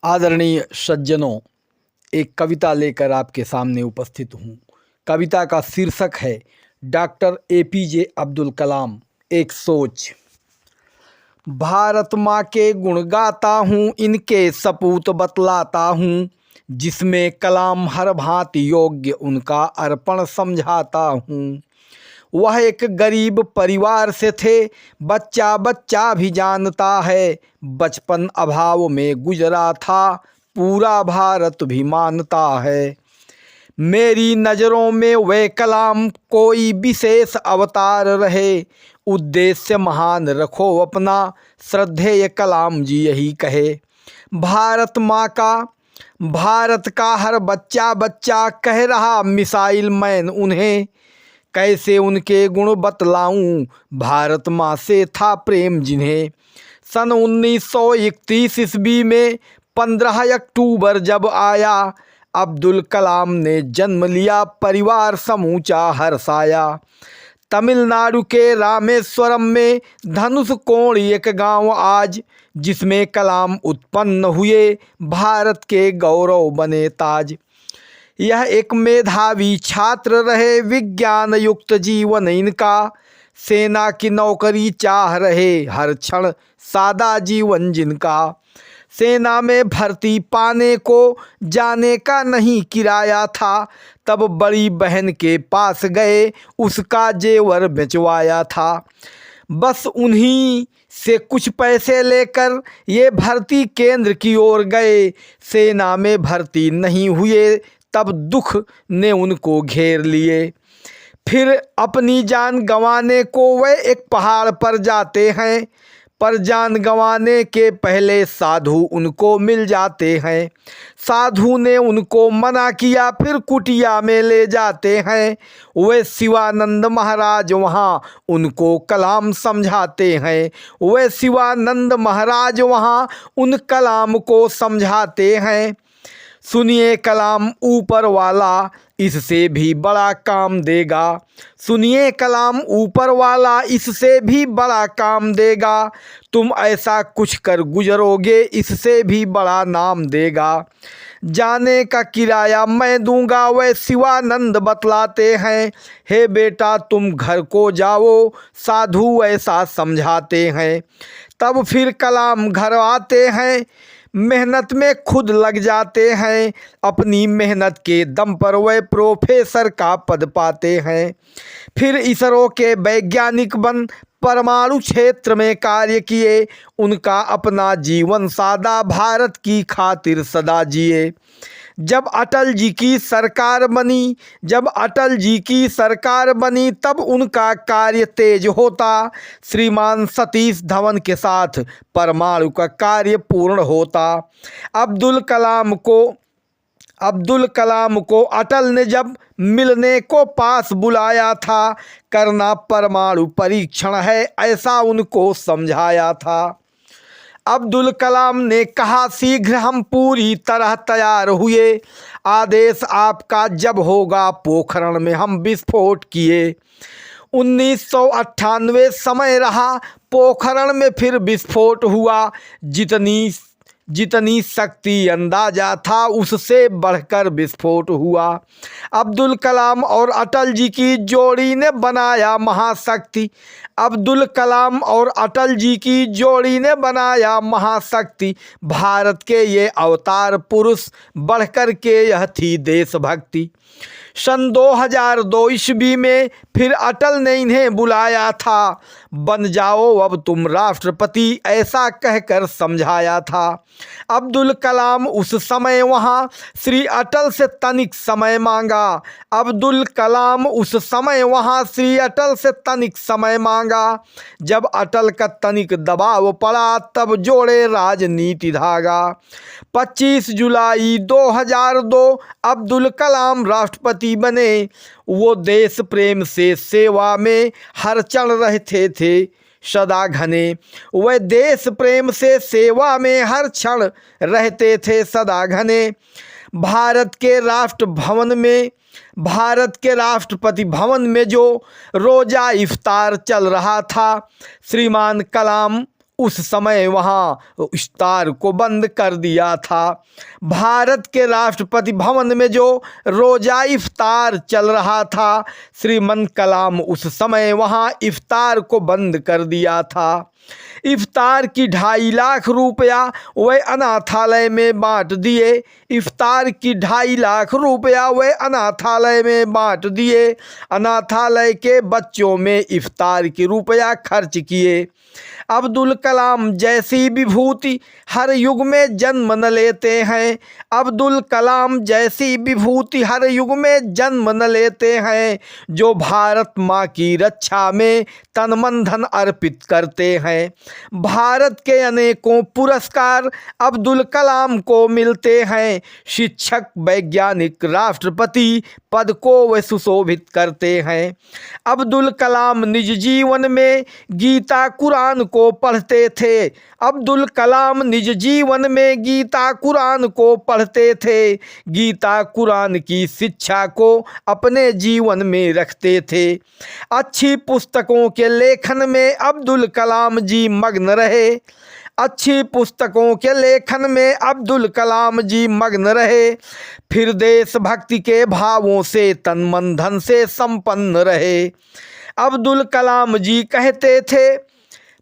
आदरणीय सज्जनों, एक कविता लेकर आपके सामने उपस्थित हूँ। कविता का शीर्षक है डॉक्टर एपीजे अब्दुल कलाम एक सोच। भारत माँ के गुण गाता हूँ, इनके सपूत बतलाता हूँ, जिसमें कलाम हर भांति योग्य उनका अर्पण समझाता हूँ। वह एक गरीब परिवार से थे, बच्चा बच्चा भी जानता है, बचपन अभाव में गुजरा था, पूरा भारत भी मानता है। मेरी नज़रों में वे कलाम कोई विशेष अवतार रहे, उद्देश्य महान रखो अपना, श्रद्धेय कलाम जी यही कहे। भारत का हर बच्चा बच्चा कह रहा मिसाइल मैन उन्हें, कैसे उनके गुण बतलाऊं, भारत माँ से था प्रेम जिन्हें। सन 1931 ईस्वी में 15 अक्टूबर जब आया, अब्दुल कलाम ने जन्म लिया, परिवार समूचा हर्षाया। तमिलनाडु के रामेश्वरम में धनुष कोण एक गांव आज, जिसमें कलाम उत्पन्न हुए, भारत के गौरव बने ताज। यह एक मेधावी छात्र रहे, विज्ञान युक्त जीवन इनका, सेना की नौकरी चाह रहे, हर क्षण सादा जीवन जिनका। सेना में भर्ती पाने को जाने का नहीं किराया था, तब बड़ी बहन के पास गए, उसका जेवर बेचवाया था। बस उन्हीं से कुछ पैसे लेकर ये भर्ती केंद्र की ओर गए, सेना में भर्ती नहीं हुए, तब दुख ने उनको घेर लिए। फिर अपनी जान गंवाने को वे एक पहाड़ पर जाते हैं, पर जान गंवाने के पहले साधु उनको मिल जाते हैं। साधु ने उनको मना किया, फिर कुटिया में ले जाते हैं, वे शिवानंद महाराज वहाँ उनको कलाम समझाते हैं। वे शिवानंद महाराज वहाँ उन कलाम को समझाते हैं। सुनिए कलाम ऊपर वाला इससे भी बड़ा काम देगा, सुनिए कलाम ऊपर वाला इससे भी बड़ा काम देगा, तुम ऐसा कुछ कर गुजरोगे इससे भी बड़ा नाम देगा। जाने का किराया मैं दूंगा, वह शिवानंद बतलाते हैं, हे बेटा तुम घर को जाओ, साधु ऐसा समझाते हैं। तब फिर कलाम घर आते हैं, मेहनत में खुद लग जाते हैं, अपनी मेहनत के दम पर वे प्रोफेसर का पद पाते हैं। फिर इसरो के वैज्ञानिक बन परमाणु क्षेत्र में कार्य किए, उनका अपना जीवन सादा भारत की खातिर सदा जिए। जब अटल जी की सरकार बनी, तब उनका कार्य तेज होता, श्रीमान सतीश धवन के साथ परमाणु का कार्य पूर्ण होता। अब्दुल कलाम को अटल ने जब मिलने को पास बुलाया था, करना परमाणु परीक्षण है ऐसा उनको समझाया था। अब्दुल कलाम ने कहा शीघ्र हम पूरी तरह तैयार हुए, आदेश आपका जब होगा पोखरण में हम विस्फोट किए। 1998 समय रहा, पोखरण में फिर विस्फोट हुआ, जितनी शक्ति अंदाजा था उससे बढ़कर विस्फोट हुआ। अब्दुल कलाम और अटल जी की जोड़ी ने बनाया महाशक्ति, अब्दुल कलाम और अटल जी की जोड़ी ने बनाया महाशक्ति, भारत के ये अवतार पुरुष बढ़कर के यह थी देशभक्ति। सन 2002 ईस्वी में फिर अटल ने इन्हें बुलाया था, बन जाओ अब तुम राष्ट्रपति ऐसा कहकर समझाया था। अब्दुल कलाम उस समय वहाँ श्री अटल से तनिक समय मांगा, अब्दुल कलाम उस समय वहाँ श्री अटल से तनिक समय मांगा, जब अटल का तनिक दबाव पड़ा तब जोड़े राजनीति धागा। 25 जुलाई 2002 अब्दुल कलाम राष्ट्रपति बने, वो देश प्रेम से सेवा में हर क्षण रहते थे सदा घने, वह देश प्रेम से सेवा में हर क्षण रहते थे सदा घने। भारत के राष्ट्रपति भवन में जो रोजा इफ्तार चल रहा था, श्रीमान कलाम उस समय वहाँ इफ्तार को बंद कर दिया था। भारत के राष्ट्रपति भवन में जो रोज़ा इफ्तार चल रहा था, श्रीमंत कलाम उस समय वहाँ इफ्तार को बंद कर दिया था। इफ्तार की 2.5 लाख रुपया वे अनाथालय में बांट दिए। इफ्तार की 2.5 लाख रुपया वे अनाथालय में बांट दिए। अनाथालय के बच्चों में इफ्तार की रुपया खर्च किए। अब्दुल कलाम जैसी विभूति हर युग में जन्म न लेते हैं। अब्दुल कलाम जैसी विभूति हर युग में जन्म न लेते हैं, जो भारत माँ की रक्षा में तन मन धन अर्पित करते हैं। भारत के अनेकों पुरस्कार अब्दुल कलाम को मिलते हैं। शिक्षक, वैज्ञानिक, राष्ट्रपति पद को वे सुशोभित करते हैं। अब्दुल कलाम निज जीवन में गीता कुरान को पढ़ते थे। अब्दुल कलाम निज जीवन में गीता कुरान को पढ़ते थे। गीता कुरान की शिक्षा को अपने जीवन में रखते थे। अच्छी पुस्तकों के लेखन में अब्दुल कलाम जी मग्न रहे। अच्छी पुस्तकों के लेखन में अब्दुल कलाम जी मग्न रहे। फिर देशभक्ति के भावों से तन मन धन से संपन्न रहे। अब्दुल कलाम जी कहते थे,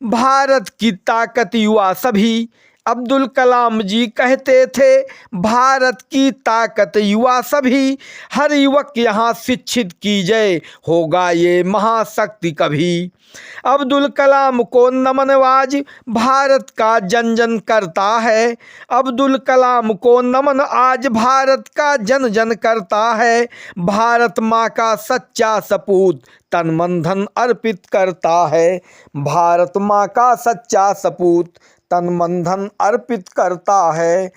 भारत की ताकत युवा सभी। अब्दुल कलाम जी कहते थे, भारत की ताकत युवा सभी। हर युवक यहाँ शिक्षित कीजिए, होगा ये महाशक्ति कभी। अब्दुल कलाम को नमन आज भारत का जन जन करता है। अब्दुल कलाम को नमन आज भारत का जन जन करता है। भारत माँ का सच्चा सपूत तन मन धन अर्पित करता है। भारत माँ का सच्चा सपूत तन मन धन अर्पित करता है।